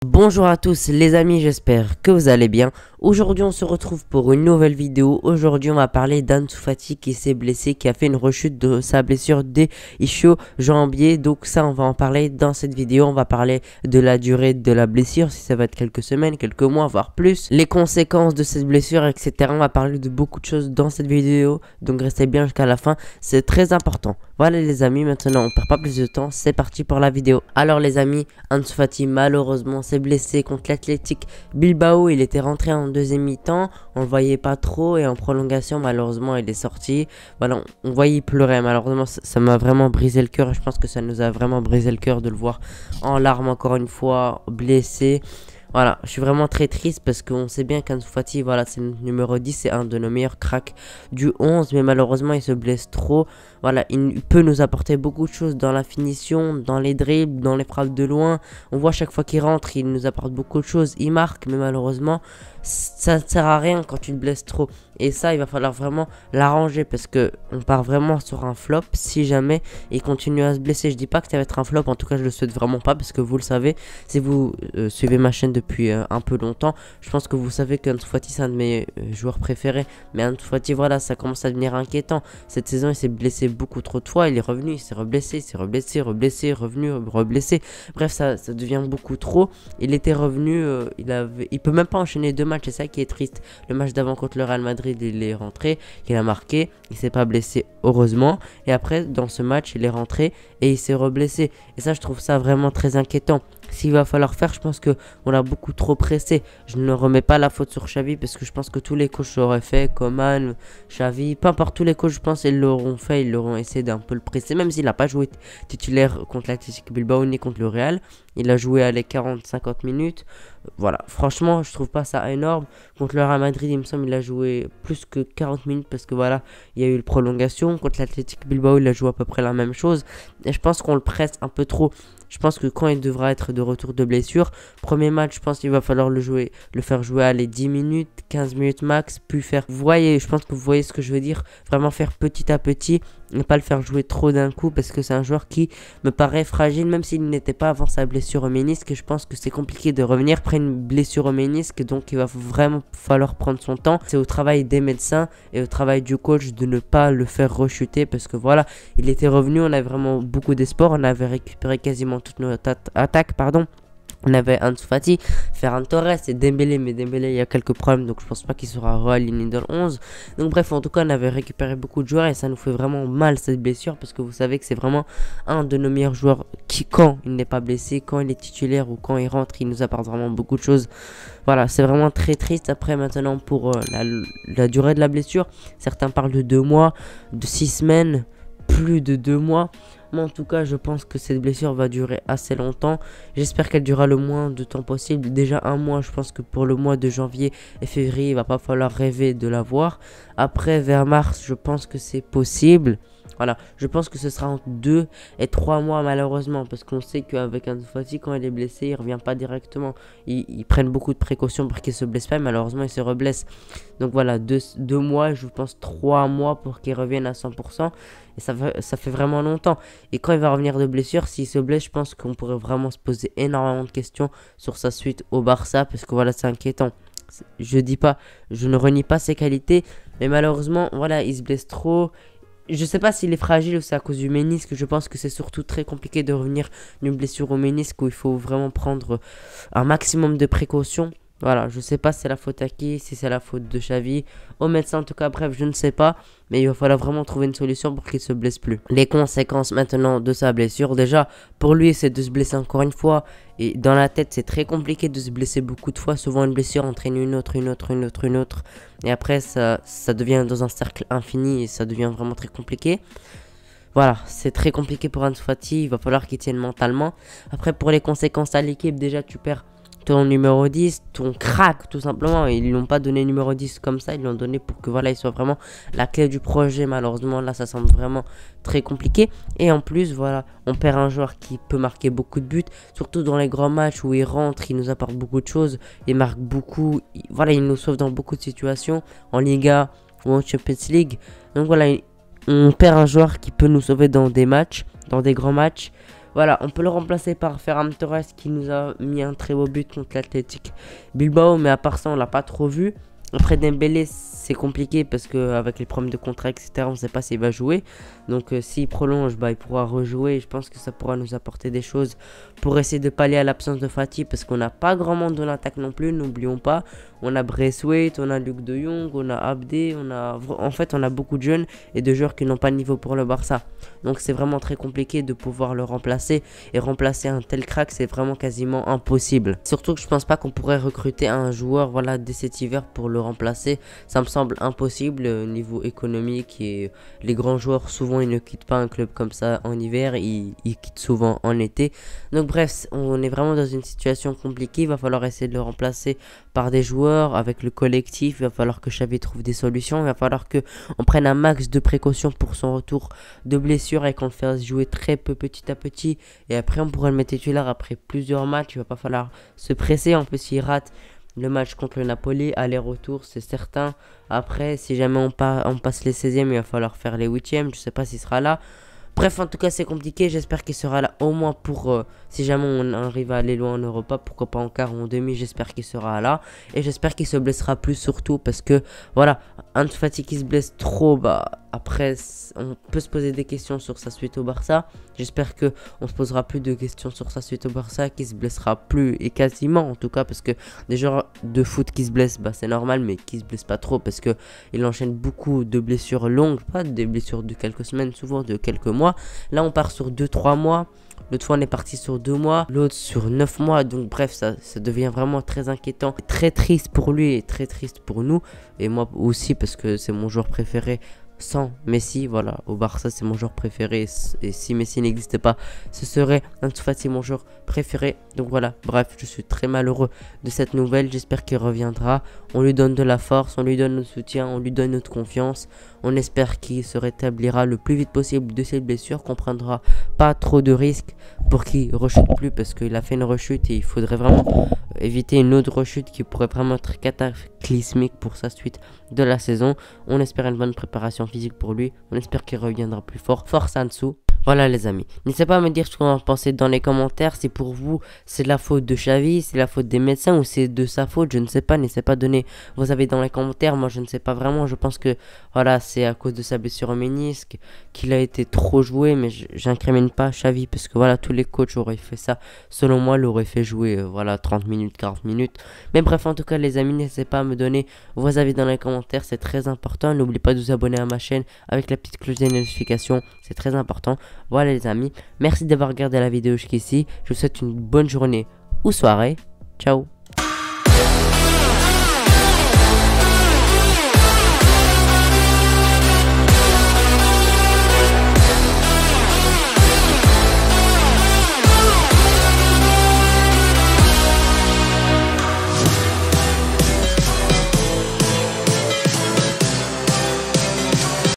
Bonjour à tous les amis, j'espère que vous allez bien. Aujourd'hui on se retrouve pour une nouvelle vidéo. Aujourd'hui on va parler d'Ansu Fati qui s'est blessé, qui a fait une rechute de sa blessure des ischio-jambiers. Donc ça on va en parler dans cette vidéo. On va parler de la durée de la blessure, si ça va être quelques semaines, quelques mois, voire plus. Les conséquences de cette blessure, etc. On va parler de beaucoup de choses dans cette vidéo. Donc restez bien jusqu'à la fin, c'est très important. Voilà les amis, maintenant on perd pas plus de temps, c'est parti pour la vidéo. Alors les amis, Ansu Fati malheureusement s'est blessé contre l'Athletic Bilbao. Il était rentré en deuxième mi-temps, on le voyait pas trop et en prolongation malheureusement il est sorti. Voilà, on voyait il pleurait, malheureusement ça m'a vraiment brisé le cœur. Je pense que ça nous a vraiment brisé le cœur de le voir en larmes encore une fois, blessé. Voilà, je suis vraiment très triste parce qu'on sait bien qu'Ansu Fati, voilà, c'est le numéro 10, c'est un de nos meilleurs cracks du 11, mais malheureusement il se blesse trop. Voilà, il peut nous apporter beaucoup de choses dans la finition, dans les dribbles, dans les frappes de loin. On voit chaque fois qu'il rentre, il nous apporte beaucoup de choses, il marque, mais malheureusement ça ne sert à rien quand tu te blesses trop. Et ça, il va falloir vraiment l'arranger parce que on part vraiment sur un flop si jamais il continue à se blesser. Je dis pas que ça va être un flop, en tout cas je le souhaite vraiment pas parce que vous le savez, si vous suivez ma chaîne depuis un peu longtemps, je pense que vous savez qu'Ansu Fati c'est un de mes joueurs préférés. Mais Ansu Fati, voilà, ça commence à devenir inquiétant. Cette saison il s'est blessé beaucoup trop de fois, il est revenu, il s'est reblessé, revenu, reblessé. Bref, ça devient beaucoup trop. Il était revenu, il peut même pas enchaîner deux matchs, c'est ça qui est triste. Le match d'avant contre le Real Madrid, il est rentré, il a marqué, il s'est pas blessé heureusement. Et après, dans ce match, il est rentré et il s'est reblessé. Et ça, je trouve ça vraiment très inquiétant. S'il va falloir faire, je pense qu'on a beaucoup trop pressé. Je ne remets pas la faute sur Xavi parce que je pense que tous les coachs l'auraient fait, Coman, Xavi, peu importe, tous les coachs, je pense, ils l'auront fait, ils l'auront essayé d'un peu le presser, même s'il n'a pas joué titulaire contre l'Athletic Bilbao ni contre le Real. Il a joué à les 40-50 minutes. Voilà, franchement, je trouve pas ça énorme. Contre le Real Madrid, il me semble, il a joué plus que 40 minutes parce que voilà, il y a eu une prolongation. Contre l'Athletic Bilbao, il a joué à peu près la même chose. Et je pense qu'on le presse un peu trop. Je pense que quand il devra être de retour de blessure, premier match, je pense qu'il va falloir le faire jouer à les 10 minutes, 15 minutes max, puis faire, vous voyez, je pense que vous voyez ce que je veux dire, vraiment faire petit à petit, ne pas le faire jouer trop d'un coup parce que c'est un joueur qui me paraît fragile, même s'il n'était pas avant sa blessure au ménisque. Je pense que c'est compliqué de revenir après une blessure au ménisque, donc il va vraiment falloir prendre son temps. C'est au travail des médecins et au travail du coach de ne pas le faire rechuter parce que voilà, il était revenu, on avait vraiment beaucoup d'espoir, on avait récupéré quasiment toute notre attaque, pardon. On avait Ansu Fati, Ferran Torres et Dembélé, mais Dembélé il y a quelques problèmes, donc je pense pas qu'il sera réaligné dans le 11. Donc bref, en tout cas on avait récupéré beaucoup de joueurs et ça nous fait vraiment mal cette blessure parce que vous savez que c'est vraiment un de nos meilleurs joueurs qui, quand il n'est pas blessé, quand il est titulaire ou quand il rentre, il nous apporte vraiment beaucoup de choses. Voilà, c'est vraiment très triste. Après maintenant pour la durée de la blessure, certains parlent de 2 mois, de 6 semaines, plus de 2 mois. Moi en tout cas je pense que cette blessure va durer assez longtemps. J'espère qu'elle durera le moins de temps possible. Déjà un mois, je pense que pour le mois de janvier et février il va pas falloir rêver de l'avoir. Après vers mars je pense que c'est possible. Voilà, je pense que ce sera entre 2 et 3 mois malheureusement parce qu'on sait qu'avec Ansu Fati quand il est blessé il revient pas directement. Ils prennent beaucoup de précautions pour qu'il se blesse pas et malheureusement il se reblesse. Donc voilà, 2 mois, je pense 3 mois pour qu'il revienne à 100%. Et ça fait vraiment longtemps. Et quand il va revenir de blessure, s'il se blesse, je pense qu'on pourrait vraiment se poser énormément de questions sur sa suite au Barça parce que voilà, c'est inquiétant. Je ne renie pas ses qualités, mais malheureusement, voilà, il se blesse trop. Je sais pas s'il est fragile ou c'est à cause du ménisque. Je pense que c'est surtout très compliqué de revenir d'une blessure au ménisque où il faut vraiment prendre un maximum de précautions. Voilà, je sais pas si c'est la faute à qui, si c'est la faute de Xavi, au médecin en tout cas, bref, je ne sais pas. Mais il va falloir vraiment trouver une solution pour qu'il se blesse plus. Les conséquences maintenant de sa blessure, déjà, pour lui, c'est de se blesser encore une fois. Et dans la tête, c'est très compliqué de se blesser beaucoup de fois. Souvent, une blessure entraîne une autre. Et après, ça devient dans un cercle infini et ça devient vraiment très compliqué. Voilà, c'est très compliqué pour Ansu Fati, il va falloir qu'il tienne mentalement. Après, pour les conséquences à l'équipe, déjà, tu perds ton numéro 10, ton crack tout simplement. Ils l'ont pas donné numéro 10 comme ça, ils l'ont donné pour que voilà, il soit vraiment la clé du projet. Malheureusement là ça semble vraiment très compliqué. Et en plus voilà, on perd un joueur qui peut marquer beaucoup de buts, surtout dans les grands matchs où il rentre, il nous apporte beaucoup de choses, il marque beaucoup, voilà, il nous sauve dans beaucoup de situations en Liga ou en Champions League. Donc voilà, on perd un joueur qui peut nous sauver dans des matchs, dans des grands matchs Voilà, on peut le remplacer par Ferran Torres qui nous a mis un très beau but contre l'Athletic Bilbao, mais à part ça, on l'a pas trop vu. Après Dembélé, c'est compliqué parce que avec les problèmes de contrat, etc., on ne sait pas s'il va jouer. Donc s'il prolonge, bah, il pourra rejouer. Et je pense que ça pourra nous apporter des choses pour essayer de pallier à l'absence de Fati, parce qu'on n'a pas grand monde dans l'attaque non plus, n'oublions pas. On a Braithwaite, on a Luc de Jong, on a Abdé, en fait on a beaucoup de jeunes et de joueurs qui n'ont pas de niveau pour le Barça. Donc c'est vraiment très compliqué de pouvoir le remplacer, et remplacer un tel crack, c'est vraiment quasiment impossible. Surtout que je pense pas qu'on pourrait recruter un joueur, voilà, dès cet hiver pour le remplacer. Ça me semble impossible au niveau économique, et les grands joueurs souvent ils ne quittent pas un club comme ça en hiver, ils quittent souvent en été. Donc bref, on est vraiment dans une situation compliquée. Il va falloir essayer de le remplacer par des joueurs avec le collectif. Il va falloir que Xavi trouve des solutions. Il va falloir que on prenne un max de précautions pour son retour de blessure et qu'on le fasse jouer très peu petit à petit. Et après on pourra le mettre titulaire après plusieurs matchs. Il va pas falloir se presser. En plus s'il rate le match contre le Napoli, aller-retour, c'est certain. Après, si jamais on passe les 16e, il va falloir faire les 8e. Je sais pas s'il sera là. Bref, en tout cas, c'est compliqué. J'espère qu'il sera là au moins pour... si jamais on arrive à aller loin en Europa, pourquoi pas en quart ou en demi, j'espère qu'il sera là. Et j'espère qu'il se blessera plus surtout parce que, voilà, Ansu Fati qui se blesse trop, bah... Après, on peut se poser des questions sur sa suite au Barça. J'espère que on se posera plus de questions sur sa suite au Barça, qui se blessera plus, et quasiment en tout cas, parce que des joueurs de foot qui se blessent, bah, c'est normal, mais qui se blessent pas trop parce que il enchaîne beaucoup de blessures longues, pas des blessures de quelques semaines, souvent de quelques mois. Là, on part sur 2-3 mois. L'autre fois, on est parti sur 2 mois, l'autre sur 9 mois. Donc bref, ça devient vraiment très inquiétant, très triste pour lui et très triste pour nous. Et moi aussi, parce que c'est mon joueur préféré. Sans Messi, voilà, au Barça c'est mon joueur préféré, et si Messi n'existait pas, ce serait Ansu Fati mon joueur préféré. Donc voilà, bref, je suis très malheureux de cette nouvelle, j'espère qu'il reviendra. On lui donne de la force, on lui donne notre soutien, on lui donne notre confiance. On espère qu'il se rétablira le plus vite possible de ses blessures, qu'on prendra pas trop de risques pour qu'il rechute plus, parce qu'il a fait une rechute et il faudrait vraiment éviter une autre rechute qui pourrait vraiment être cataclysmique pour sa suite de la saison. On espère une bonne préparation physique pour lui, on espère qu'il reviendra plus fort. Force Ansu. Voilà les amis, n'hésitez pas à me dire ce que vous en pensez dans les commentaires. Si pour vous c'est de la faute de Xavi, c'est la faute des médecins ou c'est de sa faute, je ne sais pas. N'hésitez pas à donner vos avis dans les commentaires. Moi je ne sais pas vraiment, je pense que voilà, c'est à cause de sa blessure au ménisque qu'il a été trop joué. Mais j'incrimine pas Xavi parce que voilà, tous les coachs auraient fait ça. Selon moi, l'auraient fait jouer voilà 30 minutes, 40 minutes. Mais bref, en tout cas les amis, n'hésitez pas à me donner vos avis dans les commentaires, c'est très important. N'oubliez pas de vous abonner à ma chaîne avec la petite cloche des notifications, c'est très important. Voilà les amis, merci d'avoir regardé la vidéo jusqu'ici. Je vous souhaite une bonne journée ou soirée. Ciao.